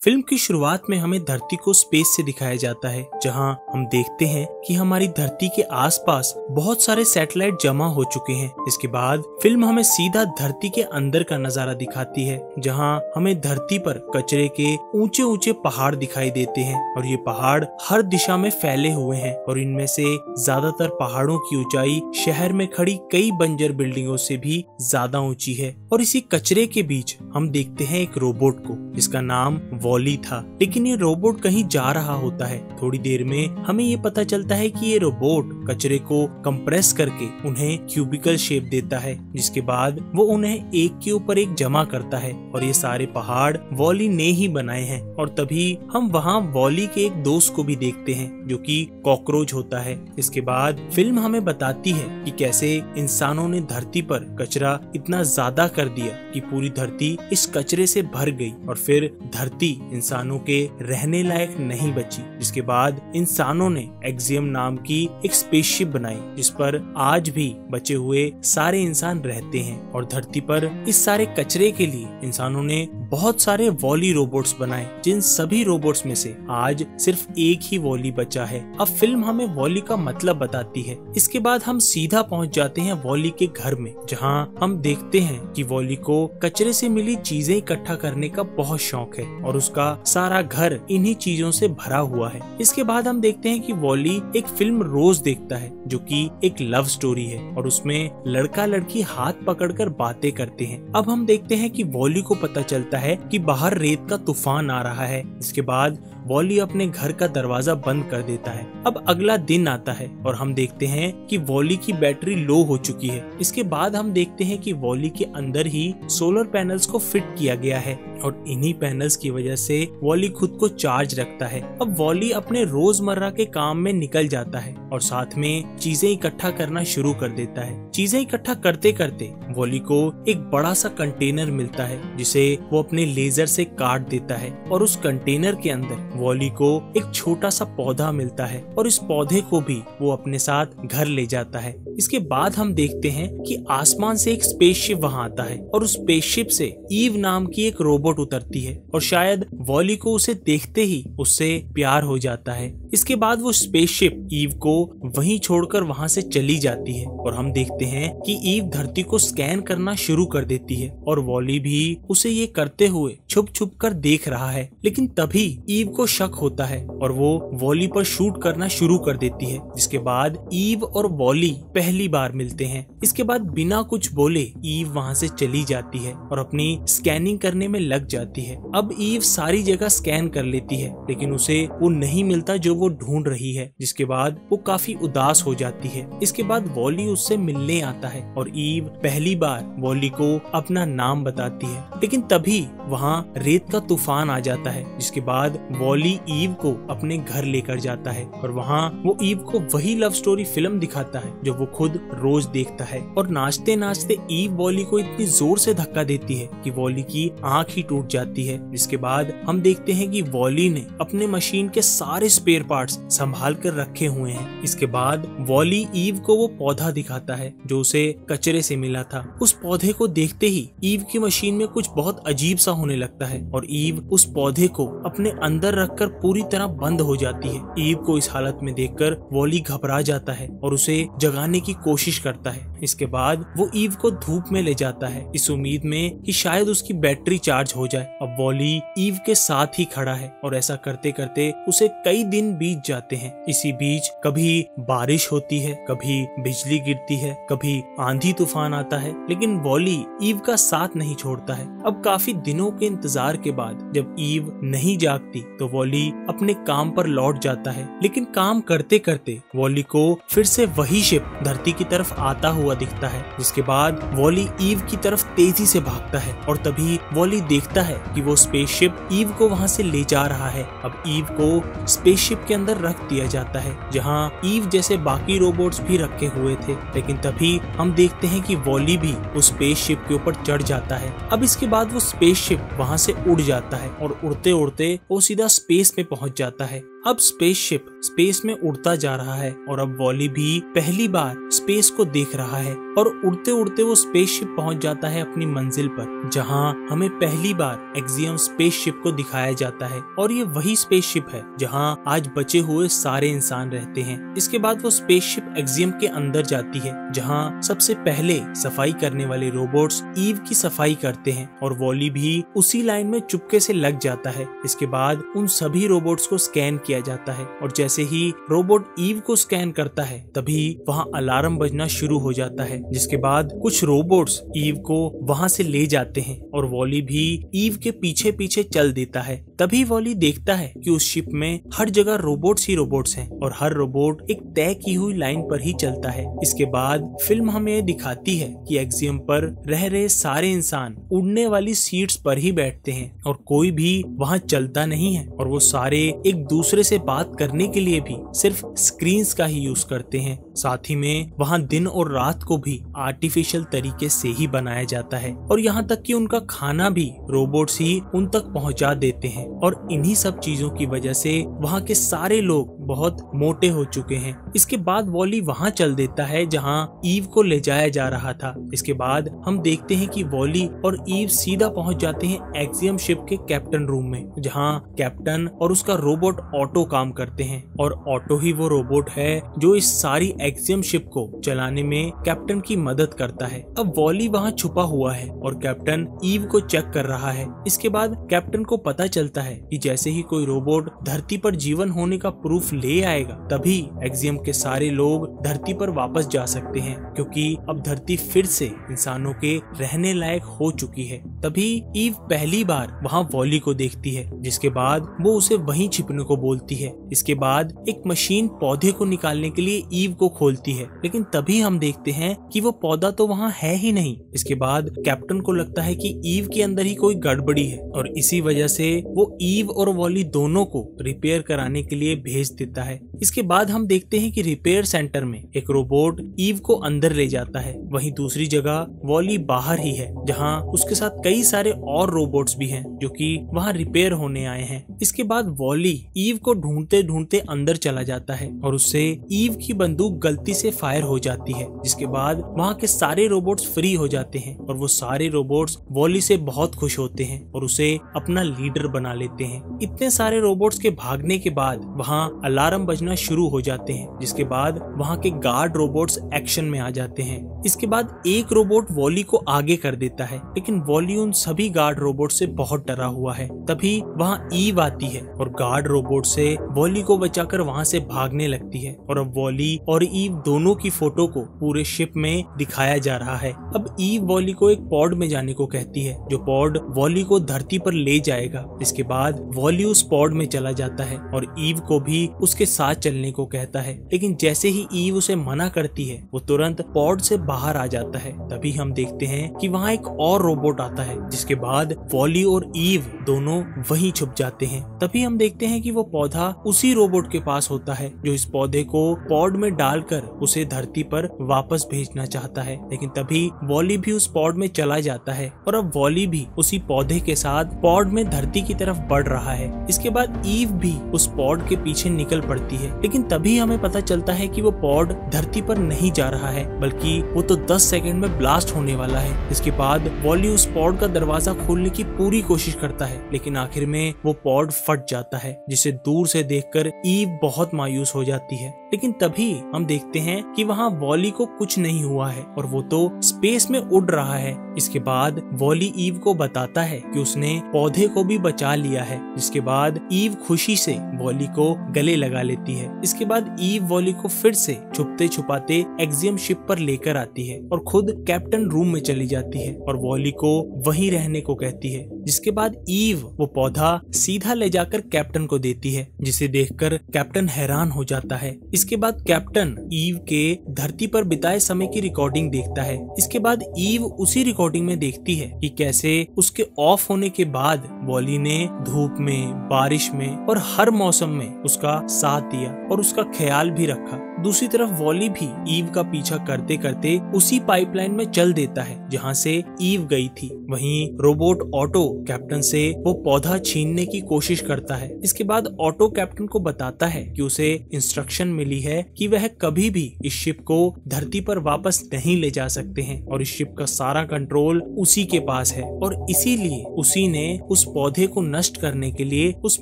Film की शुरुआत में हमें धरती को स्पेस से दिखाया जाता है, जहां हम देखते हैं कि हमारी धरती के आसपास बहुत सारे सैटेलाइट जमा हो चुके हैं। इसके बाद फिल्म हमें सीधा धरती के अंदर का नजारा दिखाती है, जहां हमें धरती पर कचरे के ऊंचे ऊंचे पहाड़ दिखाई देते हैं और ये पहाड़ हर दिशा में फैले हुए हैं और इनमें से ज्यादातर पहाड़ों की ऊंचाई शहर में खड़ी कई बंजर बिल्डिंगों से भी ज्यादा ऊंची है। और इसी कचरे के बीच हम देखते हैं एक रोबोट को, जिसका नाम वॉली था। लेकिन ये रोबोट कहीं जा रहा होता है। थोड़ी देर में हमें ये पता चलता है कि ये रोबोट कचरे को कंप्रेस करके उन्हें क्यूबिकल शेप देता है, जिसके बाद वो उन्हें एक के ऊपर एक जमा करता है और ये सारे पहाड़ वॉली ने ही बनाए हैं। और तभी हम वहाँ वॉली के एक दोस्त को भी देखते हैं, जो कि कॉकरोच होता है। इसके बाद फिल्म हमें बताती है कि कैसे इंसानों ने धरती पर कचरा इतना ज्यादा कर दिया कि पूरी धरती इस कचरे से भर गई और फिर धरती इंसानों के रहने लायक नहीं बची। जिसके बाद इंसानों ने एक्सियम नाम की एक स्पेसशिप बनाई, जिस पर आज भी बचे हुए सारे इंसान रहते हैं। और धरती पर इस सारे कचरे के लिए इंसानों ने बहुत सारे वॉली रोबोट्स बनाए, जिन सभी रोबोट्स में से आज सिर्फ एक ही वॉली बचा है। अब फिल्म हमें वॉली का मतलब बताती है। इसके बाद हम सीधा पहुंच जाते हैं वॉली के घर में, जहां हम देखते हैं कि वॉली को कचरे से मिली चीजें इकट्ठा करने का बहुत शौक है और उसका सारा घर इन्हीं चीजों से भरा हुआ है। इसके बाद हम देखते हैं कि वॉली एक फिल्म रोज देखता है, जो कि एक लव स्टोरी है और उसमें लड़का लड़की हाथ पकड़कर बातें करते हैं। अब हम देखते हैं कि वॉली को पता चलता है कि बाहर रेत का तूफान आ रहा है। इसके बाद वॉली अपने घर का दरवाजा बंद कर देता है। अब अगला दिन आता है और हम देखते हैं कि वॉली की बैटरी लो हो चुकी है। इसके बाद हम देखते हैं कि वॉली के अंदर ही सोलर पैनल्स को फिट किया गया है और इन्हीं पैनल्स की वजह से वॉली खुद को चार्ज रखता है। अब वॉली अपने रोजमर्रा के काम में निकल जाता है और साथ में चीजें इकट्ठा करना शुरू कर देता है। चीजें इकट्ठा करते करते वॉली को एक बड़ा सा कंटेनर मिलता है, जिसे वो अपने लेजर से काट देता है और उस कंटेनर के अंदर वॉली को एक छोटा सा पौधा मिलता है और इस पौधे को भी वो अपने साथ घर ले जाता है। इसके बाद हम देखते हैं कि आसमान से एक स्पेसशिप वहाँ आता है और उस स्पेसशिप से ईव नाम की एक रोबोट उतरती है और शायद वॉली को उसे देखते ही उससे प्यार हो जाता है। इसके बाद वो स्पेसशिप ईव को वहीं छोड़कर वहाँ से चली जाती है और हम देखते हैं कि ईव धरती को स्कैन करना शुरू कर देती है और वॉली भी उसे ये करते हुए छुप छुप कर देख रहा है। लेकिन तभी ईव को शक होता है और वो वॉली पर शूट करना शुरू कर देती है, जिसके बाद ईव और वॉली पहली बार मिलते हैं। इसके बाद बिना कुछ बोले ईव वहाँ से चली जाती है और अपनी स्कैनिंग करने में लग जाती है। अब ईव सारी जगह स्कैन कर लेती है, लेकिन उसे वो नहीं मिलता जो वो ढूंढ रही है, जिसके बाद वो काफी उदास हो जाती है। इसके बाद वॉली उससे मिलने आता है और ईव पहली बार वॉली को अपना नाम बताती है। लेकिन तभी वहाँ रेत का तूफान आ जाता है, जिसके बाद वॉली ईव को अपने घर लेकर जाता है और वहाँ वो ईव को वही लव स्टोरी फिल्म दिखाता है जो वो खुद रोज देखता है। और नाचते नाचते ईव वॉली को इतनी जोर से धक्का देती है कि वॉली की आंख ही टूट जाती है। जिसके बाद हम देखते हैं कि वॉली ने अपने मशीन के सारे स्पेयर पार्ट्स संभाल कर रखे हुए हैं। इसके बाद वॉली ईव को वो पौधा दिखाता है जो उसे कचरे से मिला था। उस पौधे को देखते ही ईव की मशीन में कुछ बहुत अजीब सा होने लगता है और ईव उस पौधे को अपने अंदर रखकर पूरी तरह बंद हो जाती है। ईव को इस हालत में देखकर वॉली घबरा जाता है और उसे जगाने की कोशिश करता है। इसके बाद वो ईव को धूप में ले जाता है, इस उम्मीद में कि शायद उसकी बैटरी चार्ज हो जाए। अब वॉली ईव के साथ ही खड़ा है और ऐसा करते करते उसे कई दिन बीत जाते हैं। इसी बीच कभी बारिश होती है, कभी बिजली गिरती है, कभी आंधी तूफान आता है, लेकिन वॉली ईव का साथ नहीं छोड़ता है। अब काफी दिनों के इंतजार के बाद जब ईव नहीं जागती तो वॉली अपने काम पर लौट जाता है। लेकिन काम करते करते वॉली को फिर से वही शिप धरती की तरफ आता हुआ दिखता है, जिसके बाद वॉली ईव की तरफ तेजी से भागता है और तभी वॉली देखता है कि वो स्पेसशिप ईव को वहाँ से ले जा रहा है। अब ईव को स्पेसशिप के अंदर रख दिया जाता है, जहाँ ईव जैसे बाकी रोबोट्स भी रखे हुए थे। लेकिन तभी हम देखते हैं कि वॉली भी उस स्पेसशिप के ऊपर चढ़ जाता है। अब इसके बाद वो स्पेसशिप वहाँ से उड़ जाता है और उड़ते उड़ते वो सीधा स्पेस में पहुँच जाता है। अब स्पेसशिप स्पेस में उड़ता जा रहा है और अब वॉली भी पहली बार स्पेस को देख रहा है और उड़ते उड़ते वो स्पेसशिप पहुंच जाता है अपनी मंजिल पर, जहां हमें पहली बार एक्सियम स्पेसशिप को दिखाया जाता है। और ये वही स्पेसशिप है जहां आज बचे हुए सारे इंसान रहते हैं। इसके बाद वो स्पेसशिप एक्सियम के अंदर जाती है, जहां सबसे पहले सफाई करने वाले रोबोट्स ईव की सफाई करते हैं और वॉली भी उसी लाइन में चुपके से लग जाता है। इसके बाद उन सभी रोबोट्स को स्कैन किया जाता है और जैसे ही रोबोट ईव को स्कैन करता है तभी वहाँ अलार्म बजना शुरू हो जाता है, जिसके बाद कुछ रोबोट्स ईव को वहाँ से ले जाते हैं और वॉली भी ईव के पीछे पीछे चल देता है। तभी वॉली देखता है कि उस शिप में हर जगह रोबोट्स ही रोबोट्स हैं और हर रोबोट एक तय की हुई लाइन पर ही चलता है। इसके बाद फिल्म हमें दिखाती है कि एक्सियम पर रह रहे सारे इंसान उड़ने वाली सीट्स पर ही बैठते हैं और कोई भी वहाँ चलता नहीं है और वो सारे एक दूसरे से बात करने के लिए भी सिर्फ स्क्रीन्स का ही यूज करते हैं। साथ ही में वहाँ दिन और रात को भी आर्टिफिशियल तरीके से ही बनाया जाता है और यहाँ तक कि उनका खाना भी रोबोट्स ही उन तक पहुँचा देते हैं और इन्हीं सब चीजों की वजह से वहाँ के सारे लोग बहुत मोटे हो चुके हैं। इसके बाद वॉली वहाँ चल देता है जहाँ ईव को ले जाया जा रहा था। इसके बाद हम देखते हैं कि वॉली और ईव सीधा पहुँच जाते हैं एक्सियम शिप के कैप्टन रूम में, जहाँ कैप्टन और उसका रोबोट ऑटो काम करते हैं और ऑटो ही वो रोबोट है जो इस सारी एक्सियम शिप को चलाने में कैप्टन की मदद करता है। अब वॉली वहाँ छुपा हुआ है और कैप्टन ईव को चेक कर रहा है। इसके बाद कैप्टन को पता चलता है कि जैसे ही कोई रोबोट धरती पर जीवन होने का प्रूफ ले आएगा तभी एक्सियम के सारे लोग धरती पर वापस जा सकते हैं, क्योंकि अब धरती फिर से इंसानों के रहने लायक हो चुकी है। तभी ईव पहली बार वहाँ वॉली को देखती है, जिसके बाद वो उसे वहीं छिपने को बोलती है। इसके बाद एक मशीन पौधे को निकालने के लिए ईव को खोलती है, लेकिन तभी हम देखते हैं कि वो पौधा तो वहाँ है ही नहीं। इसके बाद कैप्टन को लगता है कि ईव के अंदर ही कोई गड़बड़ी है और इसी वजह से वो ईव और वॉली दोनों को रिपेयर कराने के लिए भेज देता है। इसके बाद हम देखते हैं कि रिपेयर सेंटर में एक रोबोट ईव को अंदर ले जाता है, वहीं दूसरी जगह वॉली बाहर ही है, जहाँ उसके साथ कई सारे और रोबोट्स भी हैं जो कि वहाँ रिपेयर होने आए हैं। इसके बाद वॉली ईव को ढूंढते ढूंढते अंदर चला जाता है और उससे ईव की बंदूक गलती से फायर हो जाती है, जिसके बाद वहाँ के सारे रोबोट्स फ्री हो जाते हैं और वो सारे रोबोट्स वॉली से बहुत खुश होते हैं और उसे अपना लीडर बना लेते हैं। इतने सारे रोबोट्स के भागने के बाद वहाँ अलार्म बजना शुरू हो जाते हैं, जिसके बाद वहाँ के गार्ड रोबोट्स एक्शन में आ जाते हैं। इसके बाद एक रोबोट वॉली को आगे कर देता है, लेकिन वॉली उन सभी गार्ड रोबोट से बहुत डरा हुआ है। तभी वहाँ ईव आती है और गार्ड रोबोट से वॉली को बचाकर वहाँ से भागने लगती है और अब वॉली और ईव दोनों की फोटो को पूरे शिप में दिखाया जा रहा है। अब ईव वॉली को एक पॉड में जाने को कहती है, जो पॉड वॉली को धरती पर ले जाएगा। इसके बाद वॉली उस पॉड में चला जाता है और ईव को भी उसके साथ चलने को कहता है, लेकिन जैसे ही ईव उसे मना करती है वो तुरंत पॉड से बाहर आ जाता है। तभी हम देखते हैं कि वहाँ एक और रोबोट आता है, जिसके बाद वॉली और ईव दोनों वहीं छुप जाते हैं। तभी हम देखते हैं कि वो पौधा उसी रोबोट के पास होता है जो इस पौधे को पॉड में डालकर उसे धरती पर वापस भेजना चाहता है, लेकिन तभी वॉली भी उस पॉड में चला जाता है और अब वॉली भी उसी पौधे के साथ पॉड में धरती की तरफ बढ़ रहा है। इसके बाद ईव भी उस पॉड के पीछे निकल पड़ती है, लेकिन तभी हमें पता चलता है कि वो पॉड धरती पर नहीं जा रहा है, बल्कि वो तो 10 सेकंड में ब्लास्ट होने वाला है। इसके बाद वॉली उस पॉड का दरवाजा खोलने की पूरी कोशिश करता है, लेकिन आखिर में वो पॉड फट जाता है, जिसे दूर से देखकर ईव बहुत मायूस हो जाती है। लेकिन तभी हम देखते हैं कि वहाँ वॉली को कुछ नहीं हुआ है और वो तो स्पेस में उड़ रहा है। इसके बाद वॉली ईव को बताता है कि उसने पौधे को भी बचा लिया है, जिसके बाद ईव खुशी से वॉली को गले लगा लेती है। इसके बाद ईव वॉली को फिर से छुपते छुपाते एक्सियम शिप पर लेकर आती है और खुद कैप्टन रूम में चली जाती है और वॉली को वहीं रहने को कहती है। जिसके बाद ईव वो पौधा सीधा ले जाकर कैप्टन को देती है, जिसे देखकर कैप्टन हैरान हो जाता है। इसके बाद कैप्टन ईव के धरती पर बिताए समय की रिकॉर्डिंग देखता है। इसके बाद ईव उसी रिकॉर्डिंग में देखती है कि कैसे उसके ऑफ होने के बाद वॉली ने धूप में, बारिश में और हर मौसम में उसका साथ दिया और उसका ख्याल भी रखा। दूसरी तरफ वॉली भी ईव का पीछा करते करते उसी पाइपलाइन में चल देता है जहाँ से ईव गई थी। वहीं रोबोट ऑटो कैप्टन से वो पौधा छीनने की कोशिश करता है। इसके बाद ऑटो कैप्टन को बताता है कि उसे इंस्ट्रक्शन मिली है कि वह कभी भी इस शिप को धरती पर वापस नहीं ले जा सकते हैं और इस शिप का सारा कंट्रोल उसी के पास है और इसीलिए उसी ने उस पौधे को नष्ट करने के लिए उस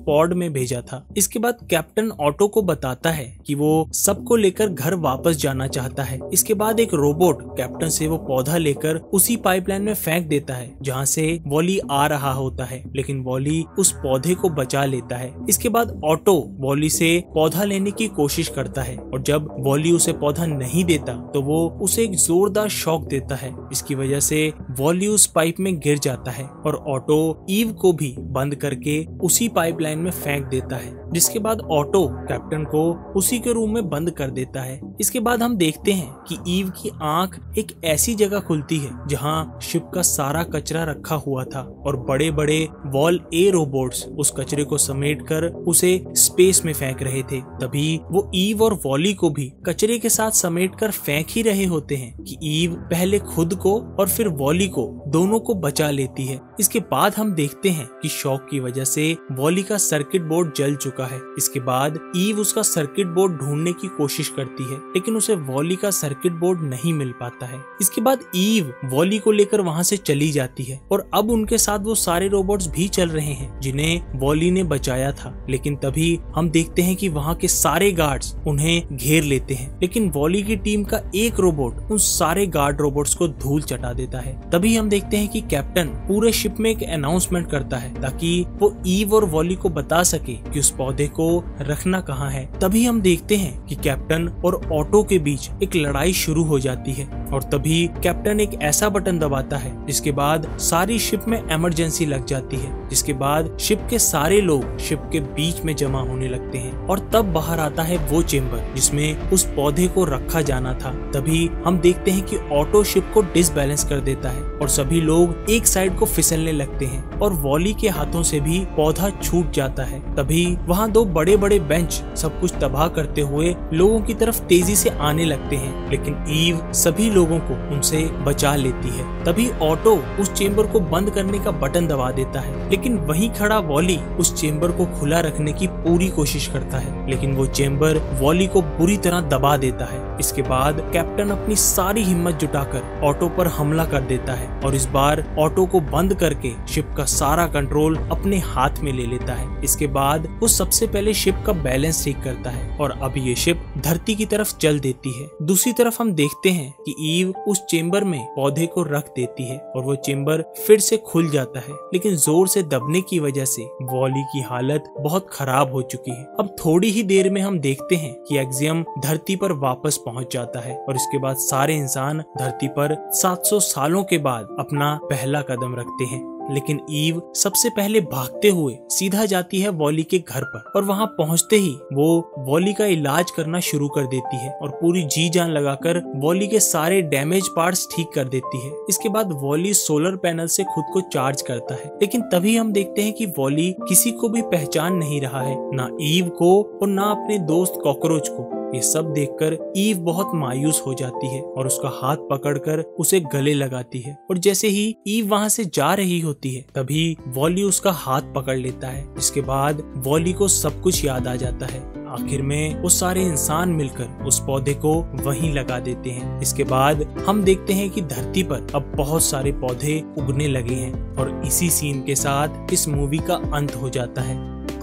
पॉड में भेजा था। इसके बाद कैप्टन ऑटो को बताता है कि वो सबको लेकर घर वापस जाना चाहता है। इसके बाद एक रोबोट कैप्टन से वो पौधा लेकर उसी पाइपलाइन में फेंक देता है जहाँ से वॉली आ रहा होता है, लेकिन वॉली उस पौधे को बचा लेता है। इसके बाद ऑटो वॉली से पौधा लेने की कोशिश करता है और जब वॉली उसे पौधा नहीं देता तो वो उसे एक जोरदार शॉक देता है। इसकी वजह से वॉली उस पाइप में गिर जाता है और ऑटो ईव को भी बंद करके उसी पाइपलाइन में फेंक देता है, जिसके बाद ऑटो कैप्टन को उसी के रूम में बंद कर देता है। इसके बाद हम देखते हैं कि ईव की आंख एक ऐसी जगह खुलती है जहां शिप का सारा कचरा रखा हुआ था और बड़े बड़े वॉल ए रोबोट्स उस कचरे को समेटकर उसे स्पेस में फेंक रहे थे। तभी वो ईव और वॉली को भी कचरे के साथ समेटकर फेंक ही रहे होते हैं कि ईव पहले खुद को और फिर वॉली को दोनों को बचा लेती है। इसके बाद हम देखते हैं कि शॉक की वजह से वॉली का सर्किट बोर्ड जल चुका है। इसके बाद ईव उसका सर्किट बोर्ड ढूंढने की कोशिश करती है, लेकिन उसे वॉली का सर्किट बोर्ड नहीं मिल पाता है। इसके बाद ईव वॉली को लेकर वहां से चली जाती है और अब उनके साथ वो सारे रोबोट्स भी चल रहे हैं जिन्हें वॉली ने बचाया था। लेकिन तभी हम देखते हैं कि वहां के सारे गार्ड्स उन्हें घेर लेते हैं, लेकिन वॉली की टीम का एक रोबोट उन सारे गार्ड रोबोट्स को धूल चटा देता है। तभी हम देखते हैं कि कैप्टन पूरे शिप में एक अनाउंसमेंट करता है ताकि वो ईव और वॉली को बता सके कि उस पौधे को रखना कहाँ है। तभी हम देखते हैं कि कैप्टन और ऑटो के बीच एक लड़ाई शुरू हो जाती है और तभी कैप्टन एक ऐसा बटन दबाता है जिसके बाद सारी शिप में इमरजेंसी लग जाती है, जिसके बाद शिप के सारे लोग शिप के बीच में जमा होने लगते हैं और तब बाहर आता है वो चेम्बर जिसमें उस पौधे को रखा जाना था। तभी हम देखते हैं कि ऑटो शिप को डिसबैलेंस कर देता है और सभी लोग एक साइड को फिसलने लगते हैं और वॉली के हाथों से भी पौधा छूट जाता है। तभी वहाँ दो बड़े बड़े बेंच सब कुछ तबाह करते हुए लोगों की तरफ तेजी से आने लगते हैं, लेकिन ईव सभी लोगों को उनसे बचा लेती है। तभी ऑटो उस चेम्बर को बंद करने का बटन दबा देता है, लेकिन वहीं खड़ा वॉली उस चेम्बर को खुला रखने की पूरी कोशिश करता है, लेकिन वो चेम्बर वॉली को बुरी तरह दबा देता है। इसके बाद कैप्टन अपनी सारी हिम्मत जुटाकर ऑटो पर हमला कर देता है और इस बार ऑटो को बंद करके शिप का सारा कंट्रोल अपने हाथ में ले लेता है। इसके बाद वो सबसे पहले शिप का बैलेंस ठीक करता है और अब ये शिप धरती की तरफ चल देती है। दूसरी तरफ हम देखते हैं कि ईव उस चेम्बर में पौधे को रख देती है और वो चेम्बर फिर से खुल जाता है, लेकिन जोर से दबने की वजह से वॉली की हालत बहुत खराब हो चुकी है। अब थोड़ी ही देर में हम देखते हैं कि एक्सियम धरती पर वापस पहुंच जाता है और इसके बाद सारे इंसान धरती पर 700 सालों के बाद अपना पहला कदम रखते हैं। लेकिन ईव सबसे पहले भागते हुए सीधा जाती है वॉली के घर पर और वहां पहुंचते ही वो वॉली का इलाज करना शुरू कर देती है और पूरी जी जान लगाकर वॉली के सारे डैमेज पार्ट्स ठीक कर देती है। इसके बाद वॉली सोलर पैनल से खुद को चार्ज करता है, लेकिन तभी हम देखते हैं कि वॉली किसी को भी पहचान नहीं रहा है, ना ईव को और ना अपने दोस्त कॉकरोच को। ये सब देखकर ईव बहुत मायूस हो जाती है और उसका हाथ पकड़कर उसे गले लगाती है और जैसे ही ईव वहां से जा रही होती है तभी वॉली उसका हाथ पकड़ लेता है। इसके बाद वॉली को सब कुछ याद आ जाता है। आखिर में वो सारे इंसान मिलकर उस पौधे को वहीं लगा देते हैं। इसके बाद हम देखते हैं कि धरती पर अब बहुत सारे पौधे उगने लगे हैं और इसी सीन के साथ इस मूवी का अंत हो जाता है।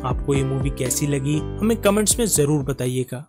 आपको ये मूवी कैसी लगी हमें कमेंट्स में जरूर बताइएगा।